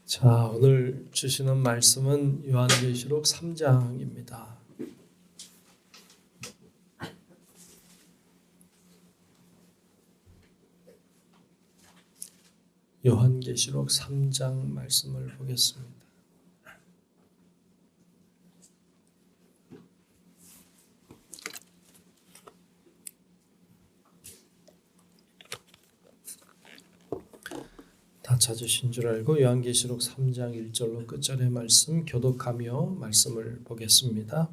자, 오늘 주시는 말씀은 요한계시록 3장입니다. 요한계시록 3장 말씀을 보겠습니다. 다 찾으신 줄 알고 요한계시록 3장 1절로 끝절의 말씀 교독하며 말씀을 보겠습니다.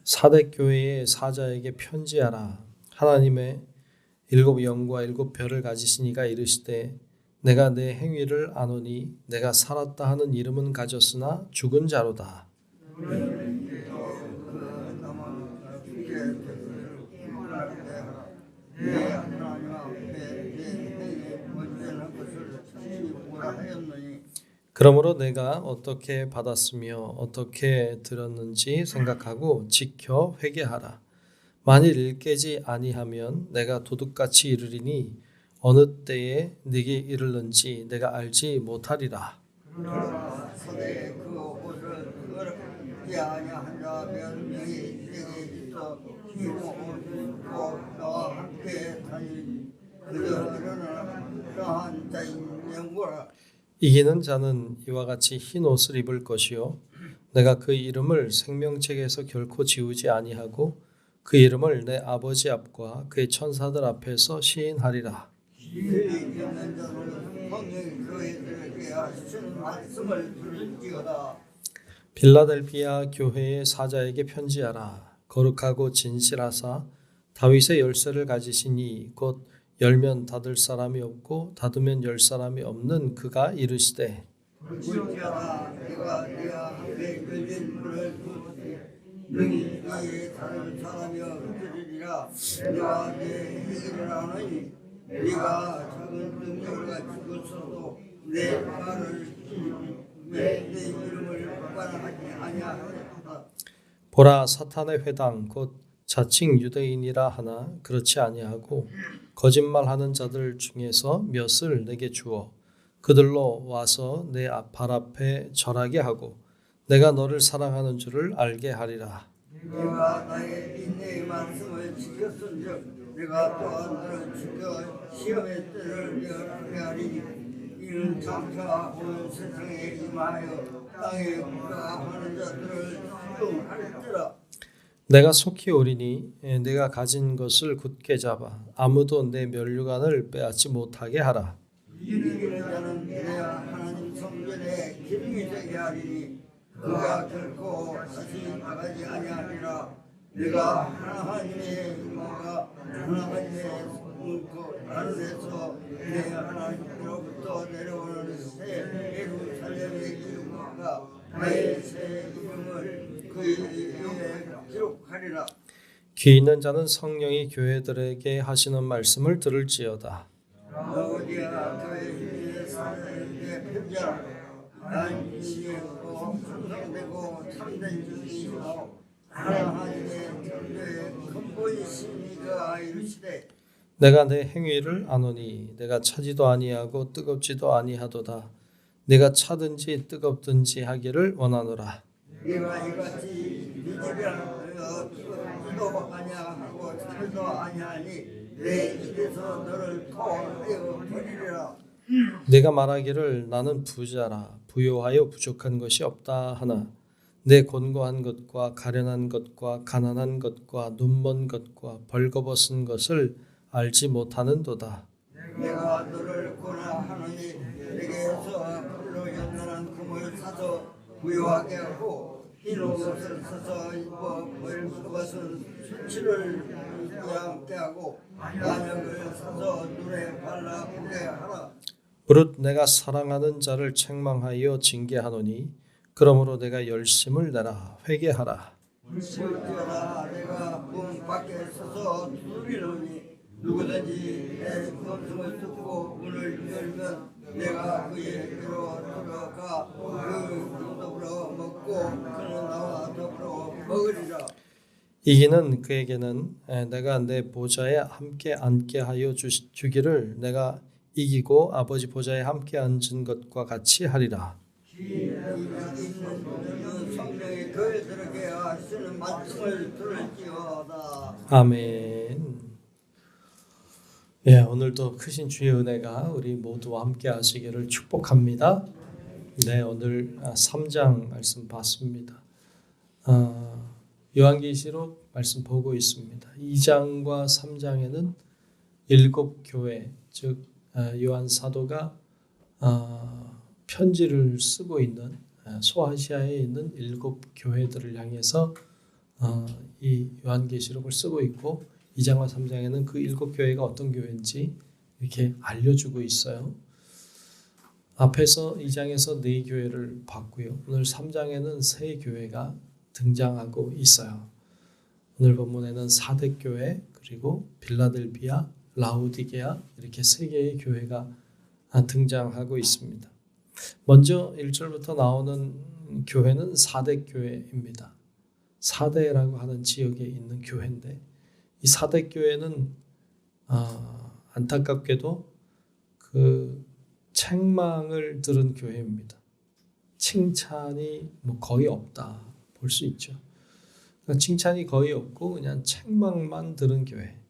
사대 교회의 사자에게 편지하라. 하나님의 일곱 영과 일곱 별을 가지신 이가 이르시되 내가 내 행위를 아노니 내가 살았다 하는 이름은 가졌으나 죽은 자로다. 그러므로 내가 어떻게 받았으며 어떻게 들었는지 생각하고 지켜 회개하라. 만일 일깨지 아니하면 내가 도둑같이 이르리니 어느 때에 네게 이르는지 내가 알지 못하리라. 그러나 서대 그 옷을 더럽게 아니한 자 몇 명이 내게 있어 힘없고 나와 함께 다니니 그들은 그러한 자인 영구라. 이기는 자는 이와 같이 흰 옷을 입을 것이요 내가 그 이름을 생명책에서 결코 지우지 아니하고 그 이름을 내 아버지 앞과 그의 천사들 앞에서 시인하리라. 귀에 있는 자는 성령이 그에게 하시는 말씀을 들을지어다. 빌라델피아 교회의 사자에게 편지하라. 거룩하고 진실하사 다윗의 열쇠를 가지신 이 곧 열면 닫을 사람이 없고 닫으면 열 사람이 없는 그가 이르시되 볼지어다. 네가 함께 열린 문을 두었으니 능히 닫을 사람이 없으리라. 내가 내 행위를 아노니 네가 작은 능력을 가지고 있어도 내 말을 내 이름을 반하지 아니하였다. 보라 사탄의 회당 곧 자칭 유대인이라 하나 그렇지 아니하고 거짓말하는 자들 중에서 몇을 내게 주어 그들로 와서 내 발 앞에 절하게 하고 내가 너를 사랑하는 줄을 알게 하리라. 내가 나의 인내의 말씀을 지켰은즉 내가 또한 너를 지켜 시험의 때를 열하게 하리니 이는 장차 온 세상에 임하여 땅에 불화하는 자들을 수용하리라. 내가 속히 오리니 내가 가진 것을 굳게 잡아 아무도 내 면류관을 빼앗지 못하게 하라. 이기는 자는 내 하나님 성전에 기름이 되게 하리니 그가 결코 다시 나가지 아니하리라. 내가 하나님의 임마가 하나님의 하늘에서 내 하나님으로부터 내려오는 새 예루살렘의 이름과 나의 새 이름을 그 이름에 기록하리라. 귀 있는 자는 성령이 교회들에게 하시는 말씀을 들을지어다. 라오디아 교회 힘의 사람에게 편지하라. 난 인이고 충성되고 참된 중이시오 하나님의 전도의 근본이신 이가 이르시되 내가 내 행위를 아노니 내가 차지도 아니하고 뜨겁지도 아니하도다. 내가 차든지 뜨겁든지 하기를 원하노라. 네가 이같이 미지배하여 뜨겁지도 아니하고 차지도 아니하니 내 입에서 너를 토하여 버리리라. 내가 말하기를 나는 부자라 부요하여 부족한 것이 없다 하나 내 곤고한 것과 가련한 것과 가난한 것과 눈먼 것과 벌거벗은 것을 알지 못하는도다. 내가 너를 권하노니 내게서 불로 연단한 금을 사서 부요하게 하고 흰 옷을 사서 입어 벌거벗은 수치를 함께 하고 만역을 사서 눈에 발라 보게 하라. 무릇 내가 사랑하는 자를 책망하여 징계하노니 그러므로 내가 열심을 내라 회개하라. 볼지어다. 내가 문 밖에 서서 두드리노니 누구든지 내 음성을 듣고 문을 열면 내가 그에게로 들어가 그 더불어 먹고 그는 나와 더불어 먹으리라. 이기는 그에게는 내가 내 보좌에 함께 앉게 하여 주기를 내가 이기고 아버지 보좌에 함께 앉은 것과 같이 하리라. 성령의 교회 들어게 하시는 말씀을 들을지어다. 아멘. 예, 오늘도 크신 주의 은혜가 우리 모두와 함께 하시기를 축복합니다. 네, 오늘 3장 말씀 봤습니다. 요한계시록 말씀 보고 있습니다. 2장과 3장에는 7교회, 즉 요한 사도가 편지를 쓰고 있는 소아시아에 있는 7교회들을 향해서 이 요한계시록을 쓰고 있고 2장과 3장에는 그 7교회가 어떤 교회인지 이렇게 알려주고 있어요. 앞에서 2장에서 4교회를 봤고요. 오늘 3장에는 3교회가 등장하고 있어요. 오늘 본문에는 사대교회, 그리고 빌라델비아, 라우디게아 이렇게 3개의 교회가 등장하고 있습니다. 먼저 1절부터 나오는 교회는 사대교회입니다. 사대라고 하는 지역에 있는 교회인데 이 사대교회는 안타깝게도 그 책망을 들은 교회입니다. 칭찬이 거의 없다 볼 수 있죠. 그러니까 칭찬이 거의 없고 그냥 책망만 들은 교회.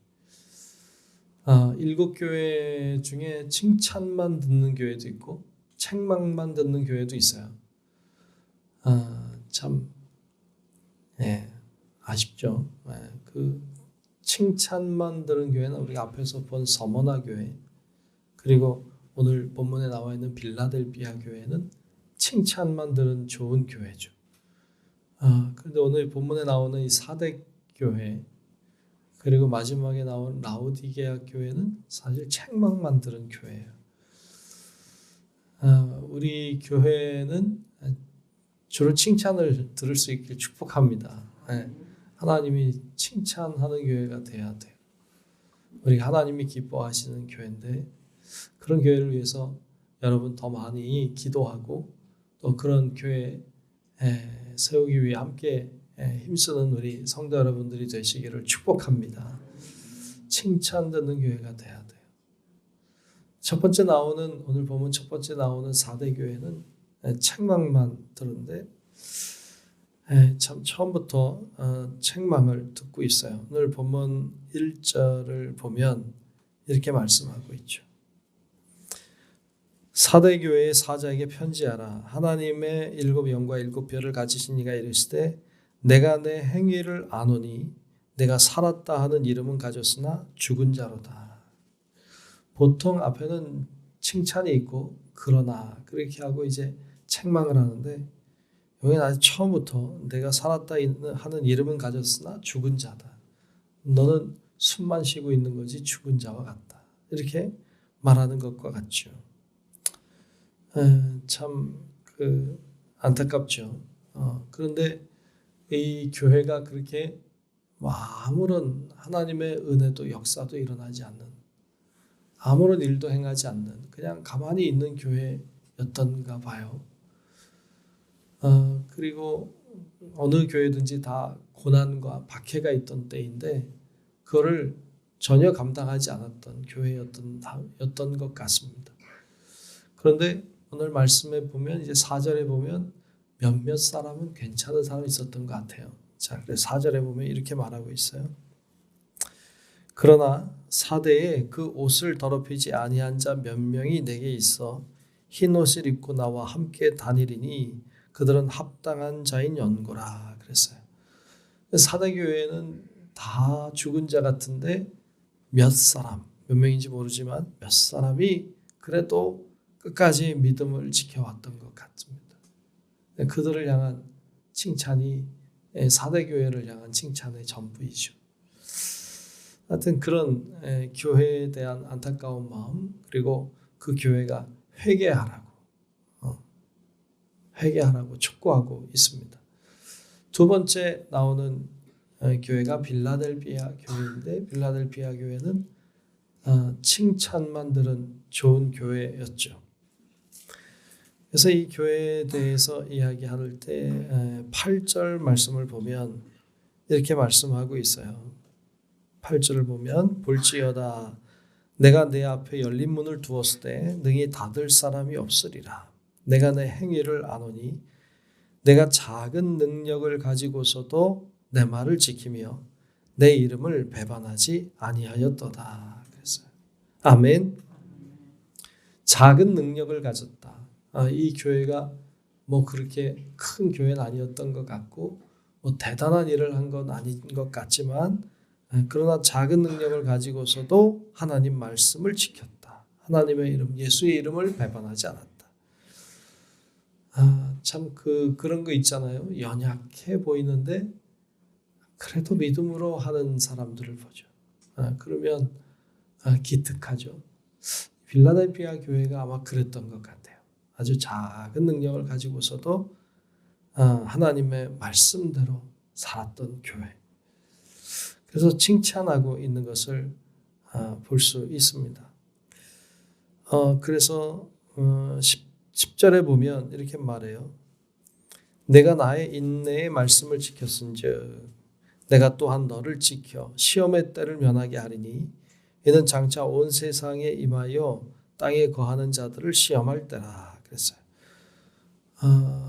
7교회 중에 칭찬만 듣는 교회도 있고 책망만 듣는 교회도 있어요. 참 아쉽죠. 그 칭찬만 들은 교회는 우리가 앞에서 본 서머나 교회, 그리고 오늘 본문에 나와 있는 빌라델비아 교회는 칭찬만 들은 좋은 교회죠. 그런데 오늘 본문에 나오는 이 사대 교회, 그리고 마지막에 나온 라우디게아 교회는 사실 책망만 들은 교회예요. 우리 교회는 주로 칭찬을 들을 수 있길 축복합니다. 하나님이 칭찬하는 교회가 돼야 돼요. 우리가 하나님이 기뻐하시는 교회인데 그런 교회를 위해서 여러분 더 많이 기도하고 또 그런 교회 세우기 위해 함께 힘쓰는 우리 성도 여러분들이 되시기를 축복합니다. 칭찬 듣는 교회가 돼야 돼요. 오늘 보면 첫 번째 나오는 4대 교회는 책망만 들은데 참 처음부터 책망을 듣고 있어요. 오늘 본문 1절을 보면 이렇게 말씀하고 있죠. 사대교회의 사자에게 편지하라. 하나님의 7영과 7별을 가지신 이가 이르시되 내가 내 행위를 아노니 내가 살았다 하는 이름은 가졌으나 죽은 자로다. 보통 앞에는 칭찬이 있고 그러나 그렇게 하고 이제 책망을 하는데 여기는 아주 처음부터 내가 살았다 하는 이름은 가졌으나 죽은 자다. 너는 숨만 쉬고 있는 거지 죽은 자와 같다. 이렇게 말하는 것과 같죠. 참 안타깝죠. 그런데 이 교회가 그렇게 아무런 하나님의 은혜도 역사도 일어나지 않는, 아무런 일도 행하지 않는 그냥 가만히 있는 교회였던가 봐요. 그리고 어느 교회든지 다 고난과 박해가 있던 때인데 그거를 전혀 감당하지 않았던 교회였던 것 같습니다. 그런데 오늘 말씀에 보면 이제 4절에 보면 몇몇 사람은 괜찮은 사람이 있었던 것 같아요. 자, 그래서 4절에 보면 이렇게 말하고 있어요. 그러나 사대에 그 옷을 더럽히지 아니한 자 몇 명이 내게 있어 흰 옷을 입고 나와 함께 다니리니 그들은 합당한 자인 연고라 그랬어요. 사대교회는 다 죽은 자 같은데 몇 명인지 모르지만 몇 사람이 그래도 끝까지 믿음을 지켜왔던 것 같습니다. 그들을 향한 칭찬이 사대교회를 향한 칭찬의 전부이죠. 하여튼 그런 교회에 대한 안타까운 마음, 그리고 그 교회가 회개하라고 촉구하고 있습니다. 두 번째 나오는 교회가 빌라델비아 교회인데 빌라델비아 교회는 칭찬만 들은 좋은 교회였죠. 그래서 이 교회에 대해서 이야기할 때 8절 말씀을 보면 이렇게 말씀하고 있어요. 8절을 보면 볼지어다 내가 내 앞에 열린 문을 두었을 때 능히 닫을 사람이 없으리라. 내가 내 행위를 아노니 내가 작은 능력을 가지고서도 내 말을 지키며 내 이름을 배반하지 아니하였도다. 그랬어요. 아멘. 작은 능력을 가졌다. 이 교회가 뭐 그렇게 큰 교회는 아니었던 것 같고 뭐 대단한 일을 한 건 아닌 것 같지만 그러나 작은 능력을 가지고서도 하나님 말씀을 지켰다. 하나님의 이름, 예수의 이름을 배반하지 않았다. 참 그런 거 있잖아요. 연약해 보이는데 그래도 믿음으로 하는 사람들을 보죠. 그러면 기특하죠. 필라델피아 교회가 아마 그랬던 것 같아요. 아주 작은 능력을 가지고서도 하나님의 말씀대로 살았던 교회. 그래서 칭찬하고 있는 것을 볼 수 있습니다. 그래서 10절에 보면 이렇게 말해요. 내가 나의 인내의 말씀을 지켰은즉 내가 또한 너를 지켜 시험의 때를 면하게 하리니 이는 장차 온 세상에 임하여 땅에 거하는 자들을 시험할 때라 그랬어요.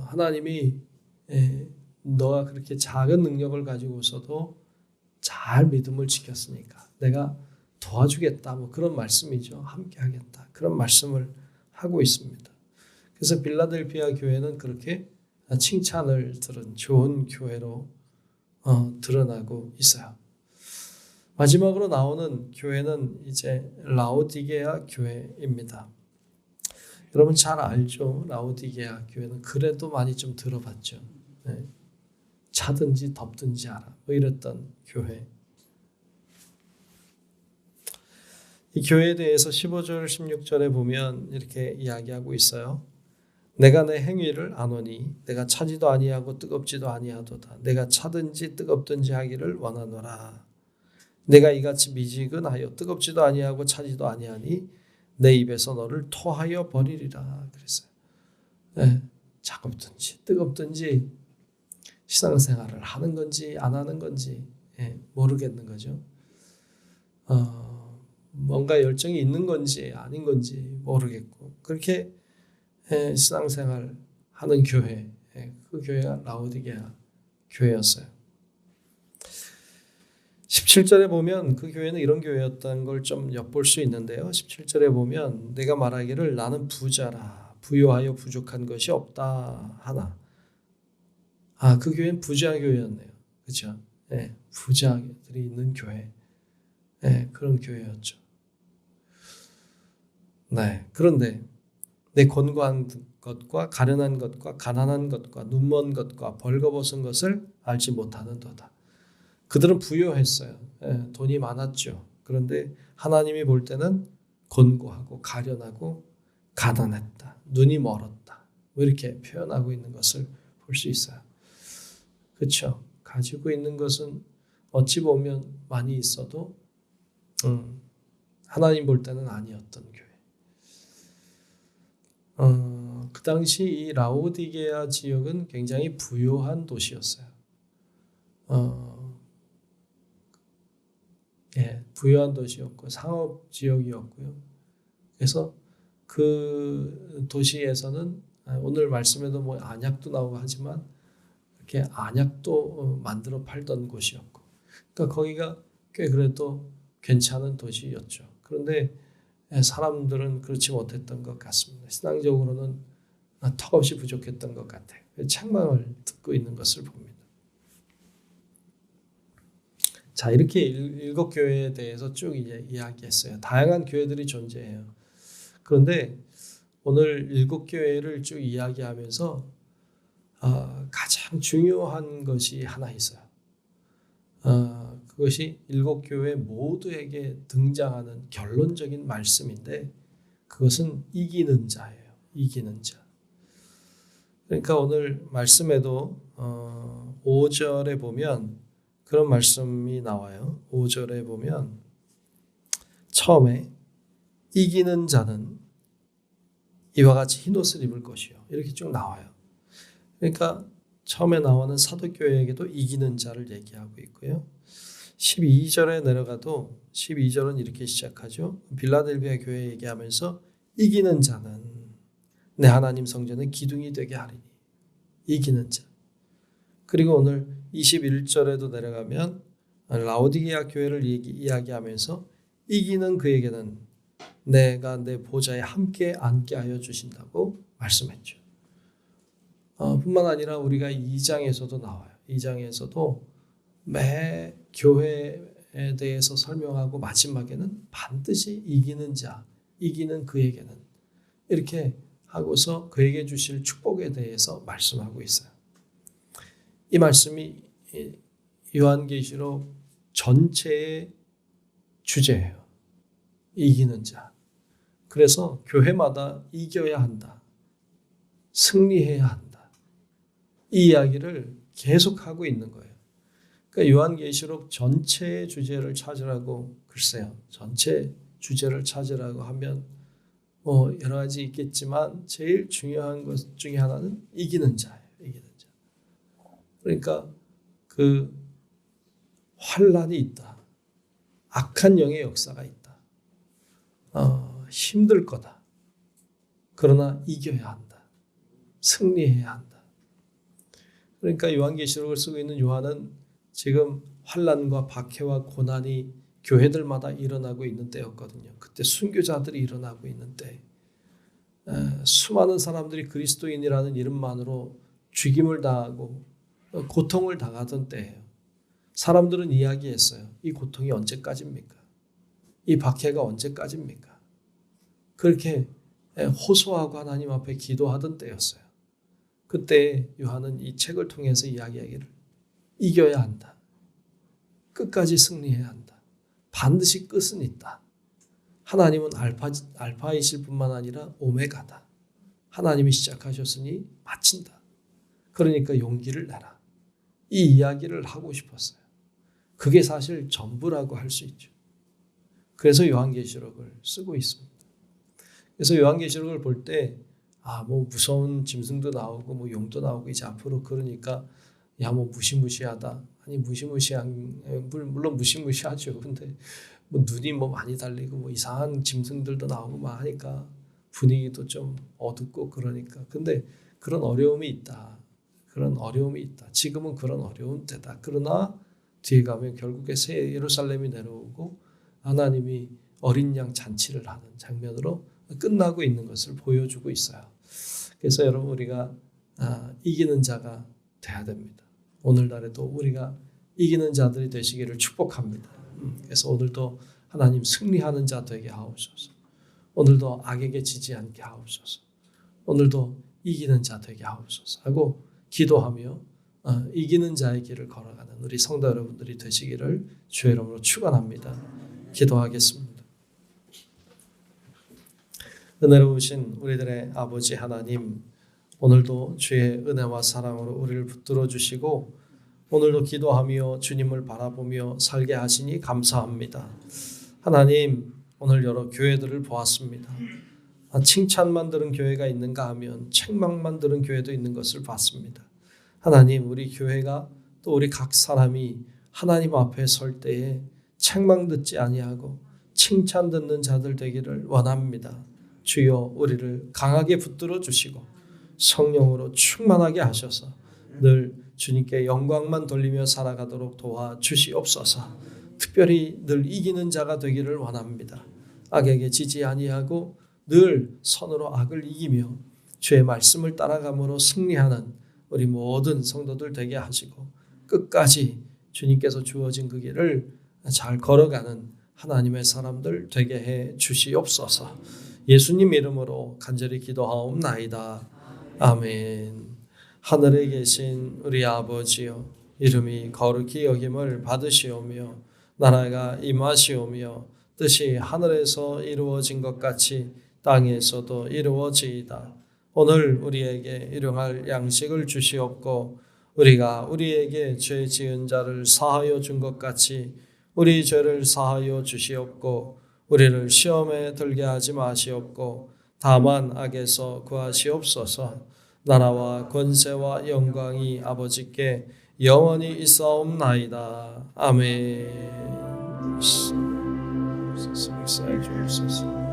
하나님이 너가 그렇게 작은 능력을 가지고서도 잘 믿음을 지켰으니까 내가 도와주겠다. 뭐 그런 말씀이죠. 함께 하겠다. 그런 말씀을 하고 있습니다. 그래서 빌라델피아 교회는 그렇게 칭찬을 들은 좋은 교회로 드러나고 있어요. 마지막으로 나오는 교회는 이제 라오디게아 교회입니다. 여러분 잘 알죠? 라오디게아 교회는 그래도 많이 좀 들어봤죠. 네. 차든지 덥든지 알아. 뭐 이랬던 교회. 이 교회에 대해서 15절, 16절에 보면 이렇게 이야기하고 있어요. 내가 내 행위를 아노니 내가 차지도 아니하고 뜨겁지도 아니하도다. 내가 차든지 뜨겁든지 하기를 원하노라. 내가 이같이 미지근하여 뜨겁지도 아니하고 차지도 아니하니 내 입에서 너를 토하여 버리리라. 그랬어요. 네, 차갑든지 뜨겁든지 신앙생활을 하는 건지 안 하는 건지 모르겠는 거죠. 뭔가 열정이 있는 건지 아닌 건지 모르겠고 그렇게 신앙생활 하는 교회, 그 교회가 라오디게아 교회였어요. 17절에 보면 그 교회는 이런 교회였다는 걸 좀 엿볼 수 있는데요. 17절에 보면 내가 말하기를 나는 부자라 부요하여 부족한 것이 없다 하나. 그 교회는 부자 교회였네요. 그렇죠? 부자들이 있는 교회. 그런 교회였죠. 그런데 내 곤고한 것과 가련한 것과 가난한 것과 눈먼 것과 벌거벗은 것을 알지 못하는도다. 그들은 부요했어요. 돈이 많았죠. 그런데 하나님이 볼 때는 곤고하고 가련하고 가난했다. 눈이 멀었다. 뭐 이렇게 표현하고 있는 것을 볼 수 있어요. 그렇죠. 가지고 있는 것은 어찌 보면 많이 있어도 하나님 볼 때는 아니었던 교회. 그 당시 이 라오디게아 지역은 굉장히 부유한 도시였어요. 부유한 도시였고 상업 지역이었고요. 그래서 그 도시에서는 오늘 말씀에도 뭐 안약도 나오고 하지만 이렇게 안약도 만들어 팔던 곳이었고, 그러니까 거기가 꽤 그래도 괜찮은 도시였죠. 그런데 사람들은 그렇지 못했던 것 같습니다. 신앙적으로는 턱없이 부족했던 것 같아요. 책망을 듣고 있는 것을 봅니다. 자, 이렇게 일곱 교회에 대해서 쭉 이제 이야기했어요. 다양한 교회들이 존재해요. 그런데 오늘 일곱 교회를 쭉 이야기하면서 가장 중요한 것이 하나 있어요. 그것이 일곱 교회 모두에게 등장하는 결론적인 말씀인데 그것은 이기는 자예요. 이기는 자. 그러니까 오늘 말씀에도 5절에 보면 그런 말씀이 나와요. 5절에 보면 처음에 이기는 자는 이와 같이 흰옷을 입을 것이요. 이렇게 쭉 나와요. 그러니까 처음에 나오는 사도교회에게도 이기는 자를 얘기하고 있고요. 12절에 내려가도 12절은 이렇게 시작하죠. 빌라델비아 교회 얘기하면서 이기는 자는 내 하나님 성전의 기둥이 되게 하리니. 이기는 자. 그리고 오늘 21절에도 내려가면 라오디게아 교회를 이야기하면서 이기는 그에게는 내가 내 보좌에 함께 앉게 하여 주신다고 말씀했죠. 뿐만 아니라 우리가 2장에서도 나와요. 2장에서도 매 교회에 대해서 설명하고 마지막에는 반드시 이기는 자, 이기는 그에게는 이렇게 하고서 그에게 주실 축복에 대해서 말씀하고 있어요. 이 말씀이 요한계시록 전체의 주제예요. 이기는 자. 그래서 교회마다 이겨야 한다. 승리해야 한다. 이 이야기를 계속하고 있는 거예요. 그러니까 요한계시록 전체의 주제를 찾으라고 글쎄요. 전체 주제를 찾으라고 하면 여러 가지 있겠지만 제일 중요한 것 중에 하나는 이기는 자예요. 이기는 자. 그러니까 그 환란이 있다. 악한 영의 역사가 있다. 힘들 거다. 그러나 이겨야 한다. 승리해야 한다. 그러니까 요한계시록을 쓰고 있는 요한은 지금 환란과 박해와 고난이 교회들마다 일어나고 있는 때였거든요. 그때 순교자들이 일어나고 있는 때, 수많은 사람들이 그리스도인이라는 이름만으로 죽임을 당하고 고통을 당하던 때예요. 사람들은 이야기했어요. 이 고통이 언제까지입니까? 이 박해가 언제까지입니까? 그렇게 호소하고 하나님 앞에 기도하던 때였어요. 그때 요한은 이 책을 통해서 이야기하기를 이겨야 한다. 끝까지 승리해야 한다. 반드시 끝은 있다. 하나님은 알파이실 뿐만 아니라 오메가다. 하나님이 시작하셨으니 마친다. 그러니까 용기를 내라. 이 이야기를 하고 싶었어요. 그게 사실 전부라고 할 수 있죠. 그래서 요한계시록을 쓰고 있습니다. 그래서 요한계시록을 볼 때 무서운 짐승도 나오고 용도 나오고 이제 앞으로 그러니까 무시무시하다. 아니 물론 무시무시하죠. 근데 눈이 많이 달리고 이상한 짐승들도 나오고 하니까 분위기도 좀 어둡고 그러니까. 근데 그런 어려움이 있다. 그런 어려움이 있다. 지금은 그런 어려운 때다. 그러나 뒤에 가면 결국에 새 예루살렘이 내려오고 하나님이 어린 양 잔치를 하는 장면으로 끝나고 있는 것을 보여주고 있어요. 그래서 여러분 우리가 이기는 자가 돼야 됩니다. 오늘날에도 우리가 이기는 자들이 되시기를 축복합니다. 그래서 오늘도 하나님 승리하는 자 되게 하옵소서. 오늘도 악에게 지지 않게 하옵소서. 오늘도 이기는 자 되게 하옵소서 하고 기도하며 이기는 자의 길을 걸어가는 우리 성도 여러분들이 되시기를 주의 이름으로 축원합니다. 기도하겠습니다. 은혜로우신 우리들의 아버지 하나님, 오늘도 주의 은혜와 사랑으로 우리를 붙들어 주시고 오늘도 기도하며 주님을 바라보며 살게 하시니 감사합니다. 하나님, 오늘 여러 교회들을 보았습니다. 칭찬만 들은 교회가 있는가 하면 책망만 들은 교회도 있는 것을 봤습니다. 하나님, 우리 교회가 또 우리 각 사람이 하나님 앞에 설 때에 책망 듣지 아니하고 칭찬 듣는 자들 되기를 원합니다. 주여 우리를 강하게 붙들어 주시고 성령으로 충만하게 하셔서 늘 주님께 영광만 돌리며 살아가도록 도와주시옵소서. 특별히 늘 이기는 자가 되기를 원합니다. 악에게 지지 아니하고 늘 선으로 악을 이기며 주의 말씀을 따라감으로 승리하는 우리 모든 성도들 되게 하시고 끝까지 주님께서 주어진 그 길을 잘 걸어가는 하나님의 사람들 되게 해 주시옵소서. 예수님 이름으로 간절히 기도하옵나이다. 아멘. 하늘에 계신 우리 아버지여, 이름이 거룩히 여김을 받으시오며 나라가 임하시오며 뜻이 하늘에서 이루어진 것 같이 땅에서도 이루어지이다. 오늘 우리에게 일용할 양식을 주시옵고 우리가 우리에게 죄 지은 자를 사하여 준 것 같이 우리 죄를 사하여 주시옵고 우리를 시험에 들게 하지 마시옵고 다만 악에서 구하시옵소서. 나라와 권세와 영광이 아버지께 영원히 있사옵나이다. 아멘. 성사 주옵소서.